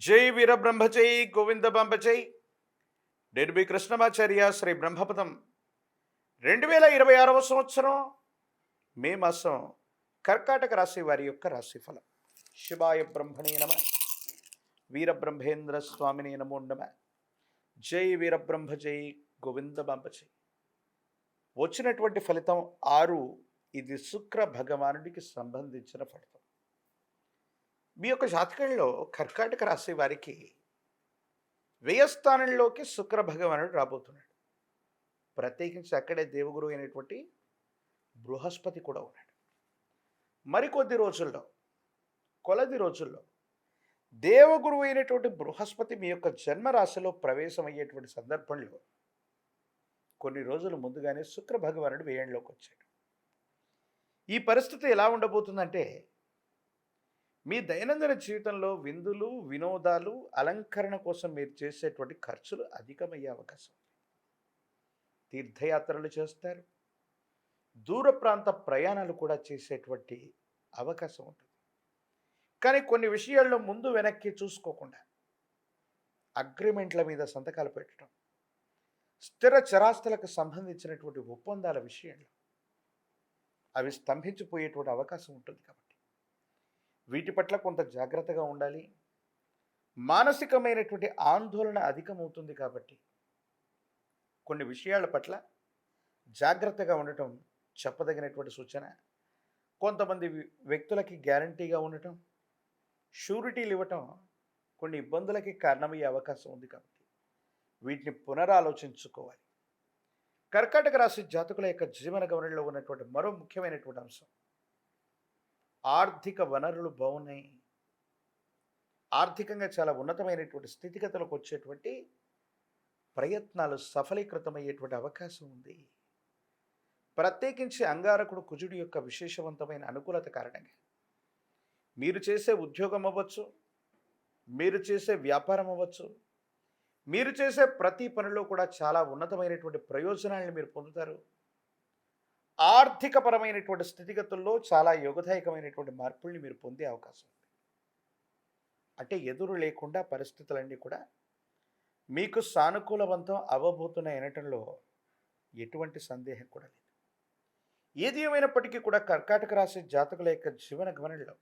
జై వీరబ్రహ్మజై గోవింద బంబజై నిర్భి కృష్ణమాచార్య శ్రీ బ్రహ్మపదం 2026 సంవత్సరం మే మాసం కర్కాటక రాశి వారి యొక్క రాశిఫలం. శివాయ బ్రహ్మణే నమ, వీరబ్రహ్మేంద్ర స్వామిని నమో నమ. జై వీరబ్రహ్మజై గోవింద బంబజై. వచ్చినటువంటి ఫలితం 6. ఇది శుక్ర భగవానుడికి సంబంధించిన ఫలితం. మీ యొక్క జాతకంలో కర్కాటక రాశి వారికి వ్యయస్థానంలోకి శుక్ర భగవానుడు రాబోతున్నాడు. ప్రత్యేకించి అక్కడే దేవగురు అయినటువంటి బృహస్పతి కూడా ఉన్నాడు. మరికొద్ది రోజుల్లో, కొలది రోజుల్లో దేవగురువు అయినటువంటి బృహస్పతి మీ యొక్క జన్మరాశిలో ప్రవేశం అయ్యేటువంటి సందర్భంలో కొన్ని రోజుల ముందుగానే శుక్ర భగవానుడు వ్యయంలోకి వచ్చాడు. ఈ పరిస్థితి ఎలా ఉండబోతుందంటే, మీ దైనందిన జీవితంలో విందులు, వినోదాలు, అలంకరణ కోసం మీరు చేసేటువంటి ఖర్చులు అధికమయ్యే అవకాశం ఉంది. తీర్థయాత్రలు చేస్తారు, దూర ప్రాంత ప్రయాణాలు కూడా చేసేటువంటి అవకాశం ఉంటుంది. కానీ కొన్ని విషయాల్లో ముందు వెనక్కి చూసుకోకుండా అగ్రిమెంట్ల మీద సంతకాలు పెట్టడం, స్థిర చరాస్తులకు సంబంధించినటువంటి ఒప్పందాల విషయంలో అవి స్తంభించిపోయేటువంటి అవకాశం ఉంటుంది. కాబట్టి వీటి పట్ల కొంత జాగ్రత్తగా ఉండాలి. మానసికమైనటువంటి ఆందోళన అధికమవుతుంది. కాబట్టి కొన్ని విషయాల పట్ల జాగ్రత్తగా ఉండటం చెప్పదగినటువంటి సూచన. కొంతమంది వ్యక్తులకి గ్యారంటీగా ఉండటం, షూరిటీలు ఇవ్వటం కొన్ని ఇబ్బందులకి కారణమయ్యే అవకాశం ఉంది. కాబట్టి వీటిని పునరాలోచించుకోవాలి. కర్కాటక రాశి జాతకుల యొక్క జీవన గమనంలో ఉన్నటువంటి మరో ముఖ్యమైనటువంటి అంశం, ఆర్థిక వనరులు బాగున్నాయి. ఆర్థికంగా చాలా ఉన్నతమైనటువంటి స్థితిగతులకు వచ్చేటువంటి ప్రయత్నాలు సఫలీకృతమయ్యేటువంటి అవకాశం ఉంది. ప్రత్యేకించి అంగారకుడు కుజుడి యొక్క విశేషవంతమైన అనుకూలత కారణంగా మీరు చేసే ఉద్యోగం అవ్వచ్చు, మీరు చేసే వ్యాపారం అవ్వచ్చు, మీరు చేసే ప్రతి పనిలో కూడా చాలా ఉన్నతమైనటువంటి ప్రయోజనాలను మీరు పొందుతారు. ఆర్థికపరమైనటువంటి స్థితిగతుల్లో చాలా యోగదాయకమైనటువంటి మార్పుల్ని మీరు పొందే అవకాశం ఉంది. అంటే ఎదురు లేకుండా పరిస్థితులన్నీ కూడా మీకు సానుకూలవంతం అవ్వబోతున్నాయి అనటంలో ఎటువంటి సందేహం కూడా లేదు. ఏది ఏమైనప్పటికీ కూడా కర్కాటక రాశి జాతకుల యొక్క జీవన గమనంలో